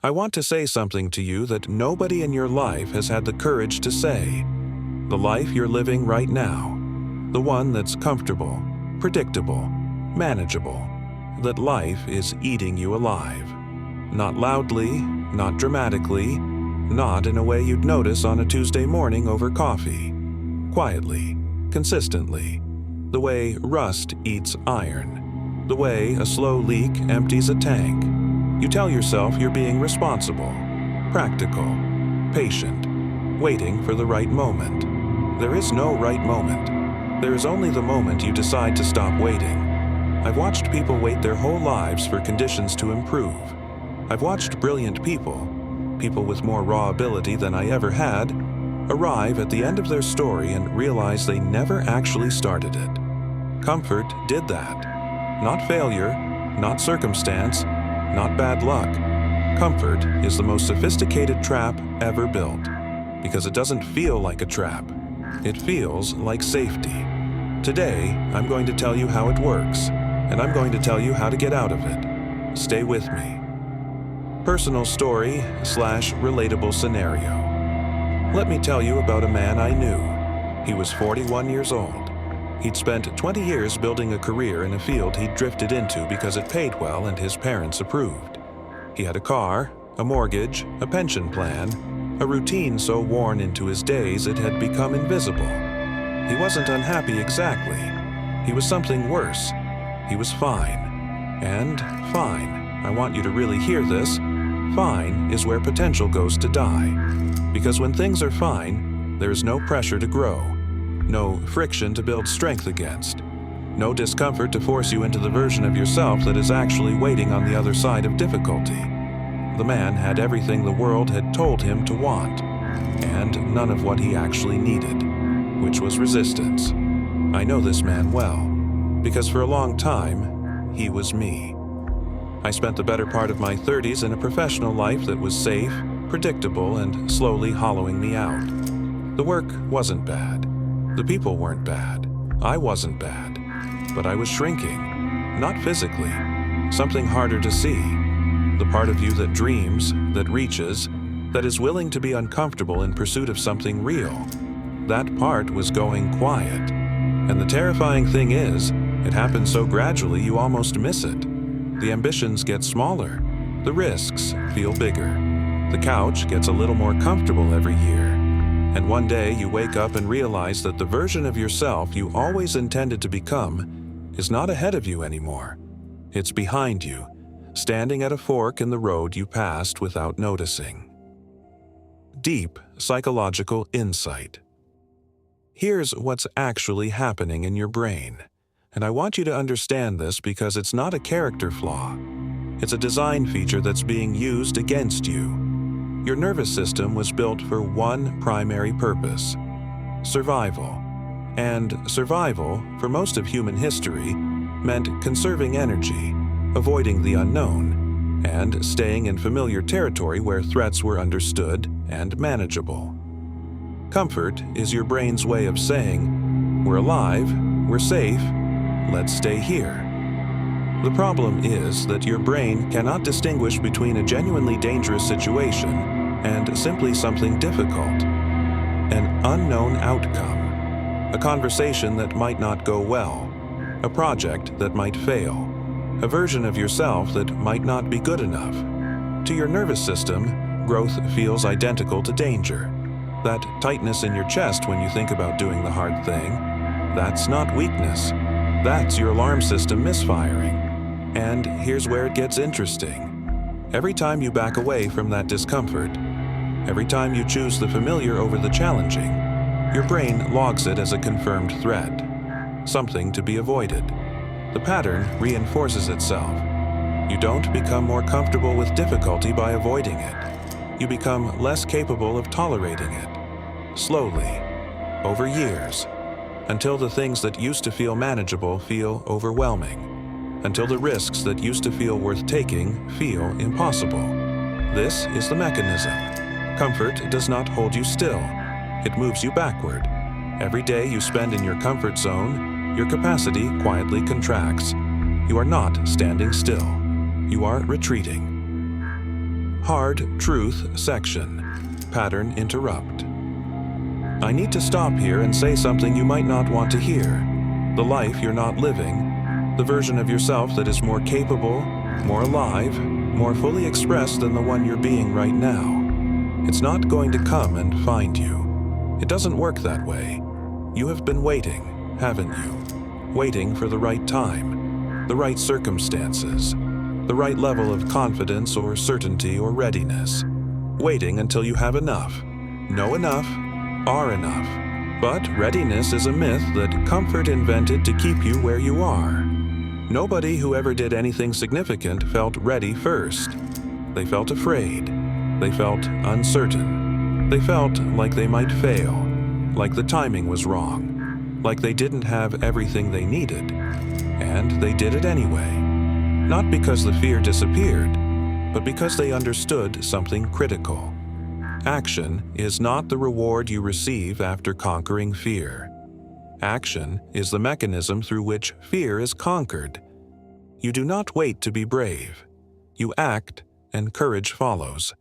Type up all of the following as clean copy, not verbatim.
I want to say something to you that nobody in your life has had the courage to say. The life you're living right now, the one that's comfortable, predictable, manageable, that life is eating you alive. Not loudly, not dramatically, not in a way you'd notice on a Tuesday morning over coffee. Quietly, consistently, the way rust eats iron, the way a slow leak empties a tank. You tell yourself you're being responsible, practical, patient, waiting for the right moment. There is no right moment. There is only the moment you decide to stop waiting. I've watched people wait their whole lives for conditions to improve. I've watched brilliant people with more raw ability than I ever had, arrive at the end of their story and realize they never actually started it. Comfort did that. Not failure, not circumstance, not bad luck. Comfort is the most sophisticated trap ever built, because it doesn't feel like a trap. It feels like safety. Today, I'm going to tell you how it works, and I'm going to tell you how to get out of it. Stay with me. Personal story / relatable scenario. Let me tell you about a man I knew. He was 41 years old. He'd spent 20 years building a career in a field he'd drifted into because it paid well and his parents approved. He had a car, a mortgage, a pension plan, a routine so worn into his days it had become invisible. He wasn't unhappy exactly. He was something worse. He was fine. And fine, I want you to really hear this, fine is where potential goes to die. Because when things are fine, there is no pressure to grow, no friction to build strength against, no discomfort to force you into the version of yourself that is actually waiting on the other side of difficulty. The man had everything the world had told him to want, and none of what he actually needed, which was resistance. I know this man well, because for a long time, he was me. I spent the better part of my 30s in a professional life that was safe, predictable, and slowly hollowing me out. The work wasn't bad. The people weren't bad. I wasn't bad. But I was shrinking. Not physically. Something harder to see. The part of you that dreams, that reaches, that is willing to be uncomfortable in pursuit of something real. That part was going quiet. And the terrifying thing is, it happens so gradually you almost miss it. The ambitions get smaller. The risks feel bigger. The couch gets a little more comfortable every year. And one day you wake up and realize that the version of yourself you always intended to become is not ahead of you anymore. It's behind you, standing at a fork in the road you passed without noticing. Deep psychological insight. Here's what's actually happening in your brain. And I want you to understand this because it's not a character flaw. It's a design feature that's being used against you. Your nervous system was built for one primary purpose: survival. And survival, for most of human history, meant conserving energy, avoiding the unknown, and staying in familiar territory where threats were understood and manageable. Comfort is your brain's way of saying, we're alive, we're safe, let's stay here. The problem is that your brain cannot distinguish between a genuinely dangerous situation and simply something difficult. An unknown outcome. A conversation that might not go well. A project that might fail. A version of yourself that might not be good enough. To your nervous system, growth feels identical to danger. That tightness in your chest when you think about doing the hard thing, that's not weakness. That's your alarm system misfiring. And here's where it gets interesting. Every time you back away from that discomfort, every time you choose the familiar over the challenging, your brain logs it as a confirmed threat, something to be avoided. The pattern reinforces itself. You don't become more comfortable with difficulty by avoiding it. You become less capable of tolerating it. Slowly, over years, until the things that used to feel manageable feel overwhelming, until the risks that used to feel worth taking feel impossible. This is the mechanism. Comfort does not hold you still. It moves you backward. Every day you spend in your comfort zone, your capacity quietly contracts. You are not standing still. You are retreating. Hard Truth section. Pattern interrupt. I need to stop here and say something you might not want to hear. The life you're not living, the version of yourself that is more capable, more alive, more fully expressed than the one you're being right now. It's not going to come and find you. It doesn't work that way. You have been waiting, haven't you? Waiting for the right time, the right circumstances, the right level of confidence or certainty or readiness. Waiting until you have enough, know enough, are enough. But readiness is a myth that comfort invented to keep you where you are. Nobody who ever did anything significant felt ready first. They felt afraid. They felt uncertain. They felt like they might fail, like the timing was wrong, like they didn't have everything they needed. And they did it anyway. Not because the fear disappeared, but because they understood something critical. Action is not the reward you receive after conquering fear. Action is the mechanism through which fear is conquered. You do not wait to be brave. You act, and courage follows.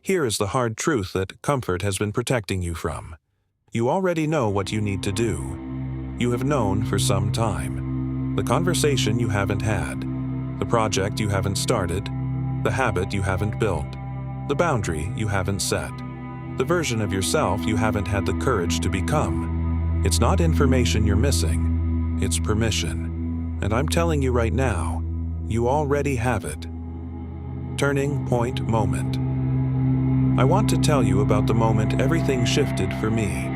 Here is the hard truth that comfort has been protecting you from. You already know what you need to do. You have known for some time. The conversation you haven't had, the project you haven't started, the habit you haven't built, the boundary you haven't set, the version of yourself you haven't had the courage to become. It's not information you're missing, it's permission. And I'm telling you right now, you already have it. Turning point moment. I want to tell you about the moment everything shifted for me.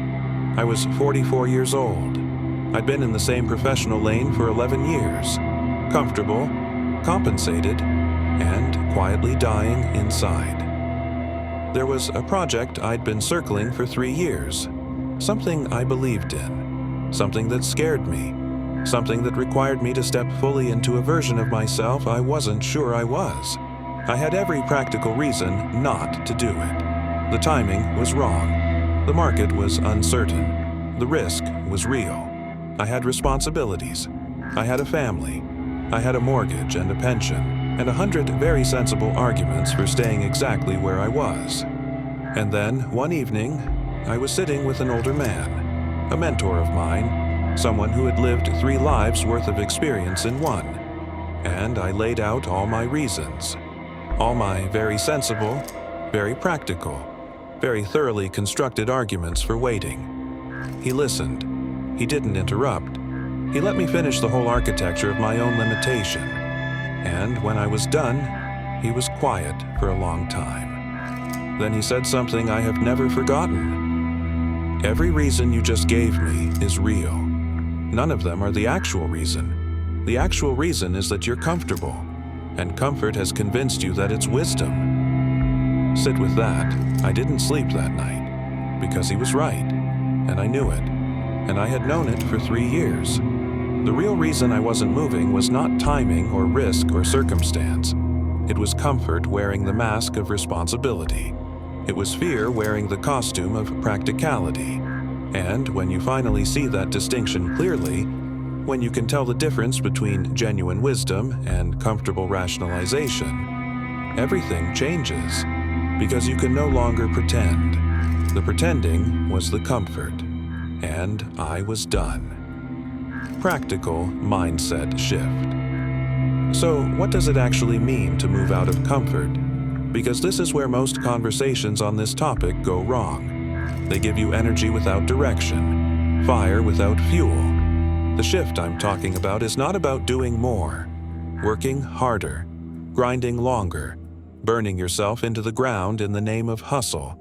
I was 44 years old. I'd been in the same professional lane for 11 years, comfortable, compensated, and quietly dying inside. There was a project I'd been circling for 3 years, something I believed in, something that scared me, something that required me to step fully into a version of myself I wasn't sure I was. I had every practical reason not to do it. The timing was wrong. The market was uncertain. The risk was real. I had responsibilities. I had a family. I had a mortgage and a pension, and 100 very sensible arguments for staying exactly where I was. And then, one evening, I was sitting with an older man, a mentor of mine, someone who had lived 3 lives worth of experience in one. And I laid out all my reasons, all my very sensible, very practical, very thoroughly constructed arguments for waiting. He listened. He didn't interrupt. He let me finish the whole architecture of my own limitation. And when I was done, he was quiet for a long time. Then he said something I have never forgotten. Every reason you just gave me is real. None of them are the actual reason. The actual reason is that you're comfortable, and comfort has convinced you that it's wisdom. Sit with that. I didn't sleep that night, because he was right, and I knew it, and I had known it for 3 years. The real reason I wasn't moving was not timing or risk or circumstance. It was comfort wearing the mask of responsibility. It was fear wearing the costume of practicality. And when you finally see that distinction clearly, when you can tell the difference between genuine wisdom and comfortable rationalization, everything changes, because you can no longer pretend. The pretending was the comfort, and I was done. Practical mindset shift. So, what does it actually mean to move out of comfort? Because this is where most conversations on this topic go wrong. They give you energy without direction, fire without fuel. The shift I'm talking about is not about doing more, working harder, grinding longer, burning yourself into the ground in the name of hustle.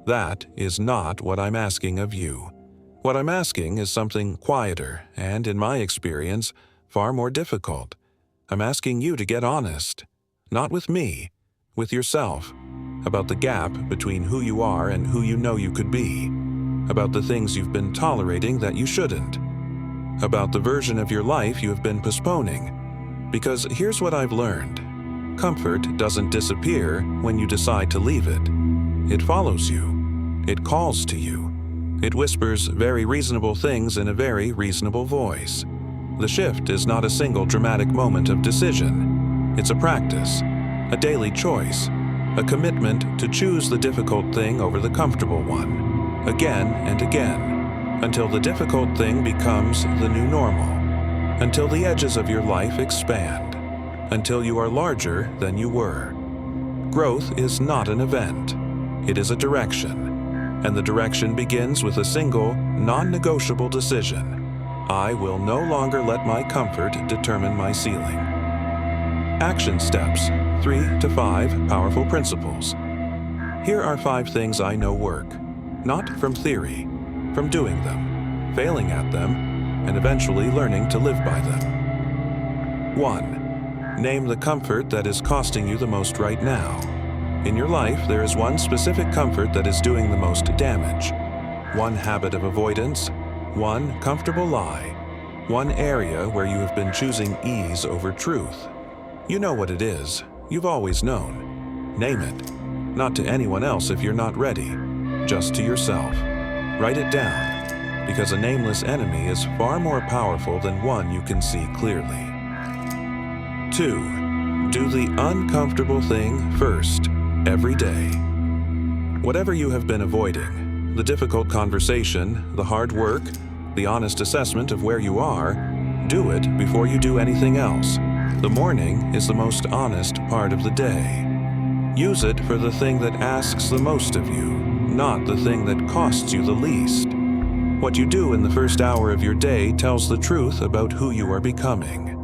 That is not what I'm asking of you. What I'm asking is something quieter and, in my experience, far more difficult. I'm asking you to get honest, not with me, with yourself, about the gap between who you are and who you know you could be, about the things you've been tolerating that you shouldn't, about the version of your life you have been postponing. Because here's what I've learned. Comfort doesn't disappear when you decide to leave it. It follows you. It calls to you. It whispers very reasonable things in a very reasonable voice. The shift is not a single dramatic moment of decision. It's a practice, a daily choice, A commitment to choose the difficult thing over the comfortable one, again and again, until the difficult thing becomes the new normal, until the edges of your life expand, until you are larger than you were. Growth is not an event, it is a direction, and the direction begins with a single, non-negotiable decision. I will no longer let my comfort determine my ceiling. Action steps, 3 to 5 powerful principles. Here are 5 things I know work, not from theory, from doing them, failing at them, and eventually learning to live by them. 1. Name the comfort that is costing you the most right now. In your life, there is one specific comfort that is doing the most damage. One habit of avoidance, one comfortable lie, one area where you have been choosing ease over truth. You know what it is. You've always known. Name it. Not to anyone else if you're not ready. Just to yourself. Write it down, because a nameless enemy is far more powerful than one you can see clearly. 2. Do the uncomfortable thing first, every day. Whatever you have been avoiding, the difficult conversation, the hard work, the honest assessment of where you are, do it before you do anything else. The morning is the most honest part of the day. Use it for the thing that asks the most of you, not the thing that costs you the least. What you do in the first hour of your day tells the truth about who you are becoming.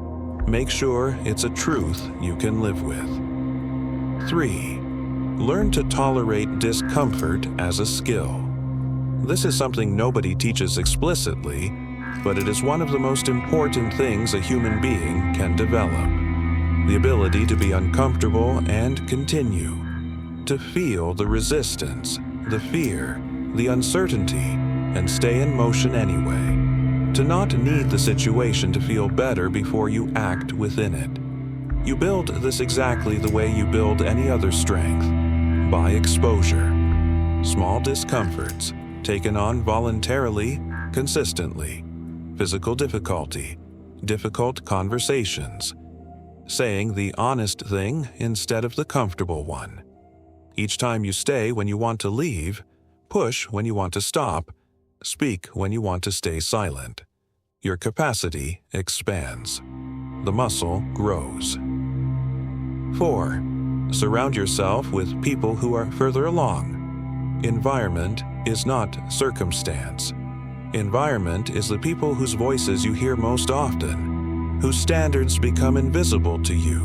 Make sure it's a truth you can live with. 3. Learn to tolerate discomfort as a skill. This is something nobody teaches explicitly, but it is one of the most important things a human being can develop. The ability to be uncomfortable and continue. To feel the resistance, the fear, the uncertainty, and stay in motion anyway. To not need the situation to feel better before you act within it. You build this exactly the way you build any other strength, by exposure. Small discomforts, taken on voluntarily, consistently. Physical difficulty, difficult conversations. Saying the honest thing instead of the comfortable one. Each time you stay when you want to leave, push when you want to stop, speak when you want to stay silent. Your capacity expands. The muscle grows. 4. Surround yourself with people who are further along. Environment is not circumstance. Environment is the people whose voices you hear most often, whose standards become invisible to you,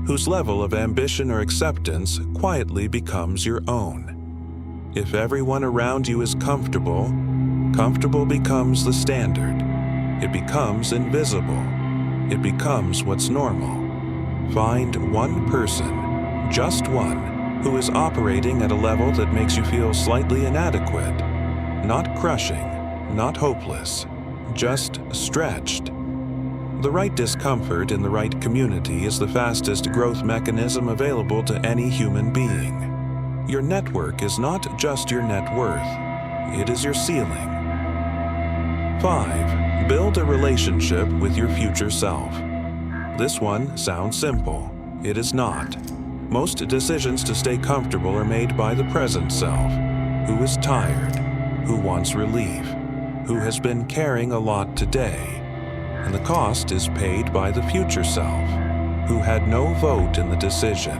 whose level of ambition or acceptance quietly becomes your own. If everyone around you is comfortable, comfortable becomes the standard. It becomes invisible. It becomes what's normal. Find one person, just one, who is operating at a level that makes you feel slightly inadequate, not crushing, not hopeless, just stretched. The right discomfort in the right community is the fastest growth mechanism available to any human being. Your network is not just your net worth, it is your ceiling. 5. Build a relationship with your future self. This one sounds simple. It is not. Most decisions to stay comfortable are made by the present self, who is tired, who wants relief, who has been carrying a lot today, and the cost is paid by the future self, who had no vote in the decision.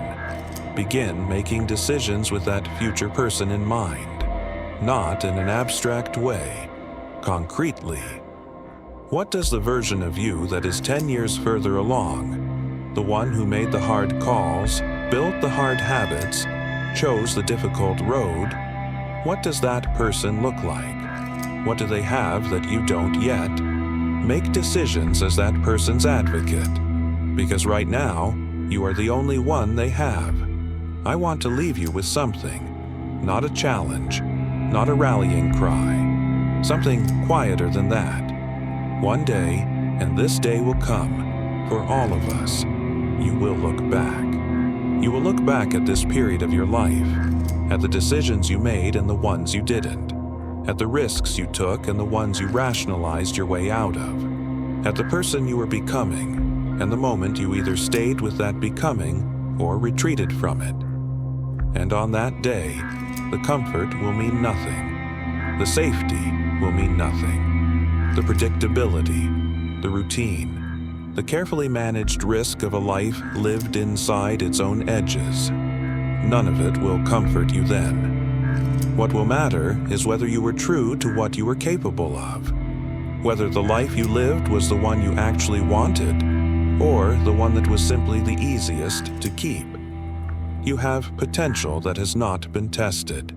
Begin making decisions with that future person in mind, not in an abstract way, concretely. What does the version of you that is 10 years further along, the one who made the hard calls, built the hard habits, chose the difficult road, what does that person look like? What do they have that you don't yet? Make decisions as that person's advocate, because right now, you are the only one they have. I want to leave you with something, not a challenge, not a rallying cry, something quieter than that. One day, and this day will come, for all of us, you will look back. You will look back at this period of your life, at the decisions you made and the ones you didn't, at the risks you took and the ones you rationalized your way out of, at the person you were becoming, and the moment you either stayed with that becoming or retreated from it. And on that day, the comfort will mean nothing. The safety will mean nothing. The predictability, the routine, the carefully managed risk of a life lived inside its own edges, none of it will comfort you then. What will matter is whether you were true to what you were capable of, whether the life you lived was the one you actually wanted, or the one that was simply the easiest to keep. You have potential that has not been tested,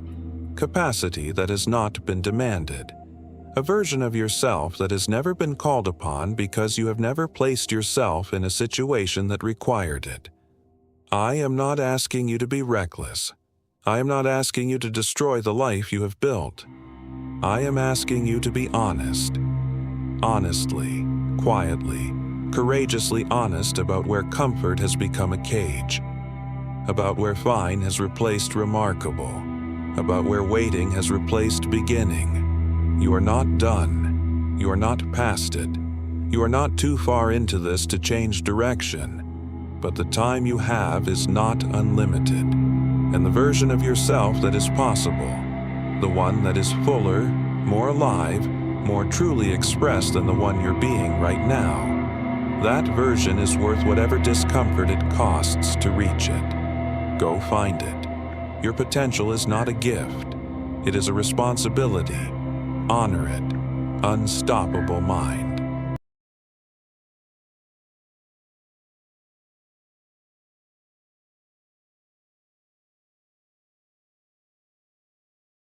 capacity that has not been demanded, a version of yourself that has never been called upon because you have never placed yourself in a situation that required it. I am not asking you to be reckless. I am not asking you to destroy the life you have built. I am asking you to be honest. Honestly, quietly, courageously honest about where comfort has become a cage, about where fine has replaced remarkable, about where waiting has replaced beginning. You are not done. You are not past it. You are not too far into this to change direction. But the time you have is not unlimited. And the version of yourself that is possible, the one that is fuller, more alive, more truly expressed than the one you're being right now, that version is worth whatever discomfort it costs to reach it. Go find it. Your potential is not a gift. It is a responsibility. Honor it. Unstoppable mind.